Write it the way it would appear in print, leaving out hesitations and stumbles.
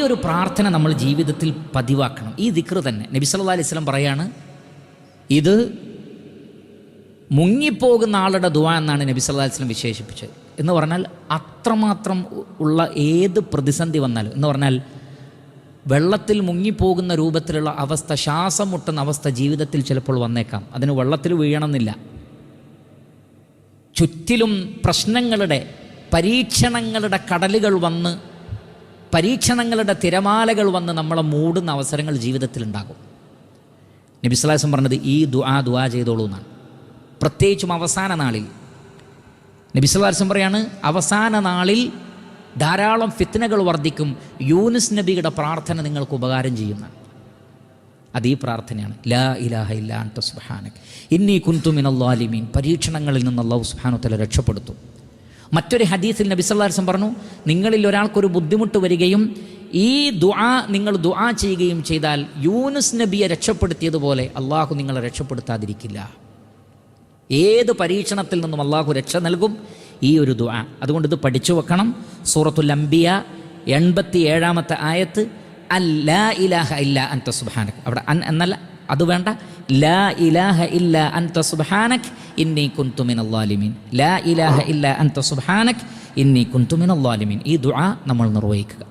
ഒരു പ്രാർത്ഥന നമ്മൾ ജീവിതത്തിൽ പതിവാക്കണം. ഈ ദിക്ർ തന്നെ നബി സല്ലല്ലാഹു അലൈഹി വസല്ലം പറയാണ്, ഇത് മുങ്ങിപ്പോകുന്ന ആളുടെ ദുആ എന്നാണ് നബി സല്ലല്ലാഹു അലൈഹി വസല്ലം വിശേഷിപ്പിച്ചത്. എന്ന് പറഞ്ഞാൽ അത്രമാത്രം ഉള്ള ഏത് പ്രതിസന്ധി വന്നാലും, എന്ന് പറഞ്ഞാൽ വെള്ളത്തിൽ മുങ്ങിപ്പോകുന്ന രൂപത്തിലുള്ള അവസ്ഥ, ശ്വാസം മുട്ടുന്ന അവസ്ഥ ജീവിതത്തിൽ ചിലപ്പോൾ വന്നേക്കാം. അതിന് വെള്ളത്തിൽ വീഴണമെന്നില്ല. ചുറ്റിലും പ്രശ്നങ്ങളുടെ, പരീക്ഷണങ്ങളുടെ കടലുകൾ വന്ന്, പരീക്ഷണങ്ങളുടെ തിരമാലകൾ വന്ന് നമ്മളെ മൂടുന്ന അവസരങ്ങൾ ജീവിതത്തിലുണ്ടാകും. നബി സല്ലല്ലാഹു അലൈഹി വസല്ലം പറഞ്ഞത് ഈ ദുആ ചെയ്തോളൂ എന്നാണ്. പ്രത്യേകിച്ചും അവസാന നാളിൽ നബി സല്ലല്ലാഹു അലൈഹി വസല്ലം പറയാണ്, അവസാന നാളിൽ ധാരാളം ഫിത്നകൾ വർദ്ധിക്കും. യൂനുസ് നബിയുടെ പ്രാർത്ഥന നിങ്ങൾക്ക് ഉപകാരം ചെയ്യുന്ന അത് ഈ പ്രാർത്ഥനയാണ്. ലാ ഇലാഹ ഇല്ലാ അൻത സുബ്ഹാനക ഇന്നി കുൻതു മിനൽ ളാലിമീൻ. പരീക്ഷണങ്ങളിൽ നിന്ന് അല്ലാഹു സുബ്ഹാനഹു വ തആല രക്ഷപ്പെടുത്തും. മറ്റൊരു ഹദീസിൽ നബി സല്ലല്ലാഹു അലൈഹി വസല്ലം പറഞ്ഞു, നിങ്ങളിൽ ഒരാൾക്കൊരു ബുദ്ധിമുട്ട് വരികയും ഈ ദുആ നിങ്ങൾ ദുആ ചെയ്യുകയും ചെയ്താൽ യൂനുസ് നബിയെ രക്ഷപ്പെടുത്തിയതുപോലെ അള്ളാഹു നിങ്ങളെ രക്ഷപ്പെടുത്താതിരിക്കില്ല. ഏത് പരീക്ഷണത്തിൽ നിന്നും അള്ളാഹു രക്ഷ നൽകും ഈ ഒരു ദുആ. അതുകൊണ്ട് ഇത് പഠിച്ചു വെക്കണം. സൂറത്തുൽ അംബിയ 87-ാമത്തെ ആയത്ത്, ലാ ഇലാഹ ഇല്ലാ അൻത സുബ്ഹാനക. അവിടെ എന്നല്ല, അത് വേണ്ട. ലാ ഇലാഹ ഇല്ലാ അൻത സുബ്ഹാനക ഇന്നി കുൻതു മിനൽ ളാലിമീൻ. ലാ ഇലാഹ ഇല്ലാ അൻത സുബ്ഹാനക ഇന്നി കുൻതു മിനൽ ളാലിമീൻ. ഈ ദുആ നമ്മൾ നിർവഹിക്കുക.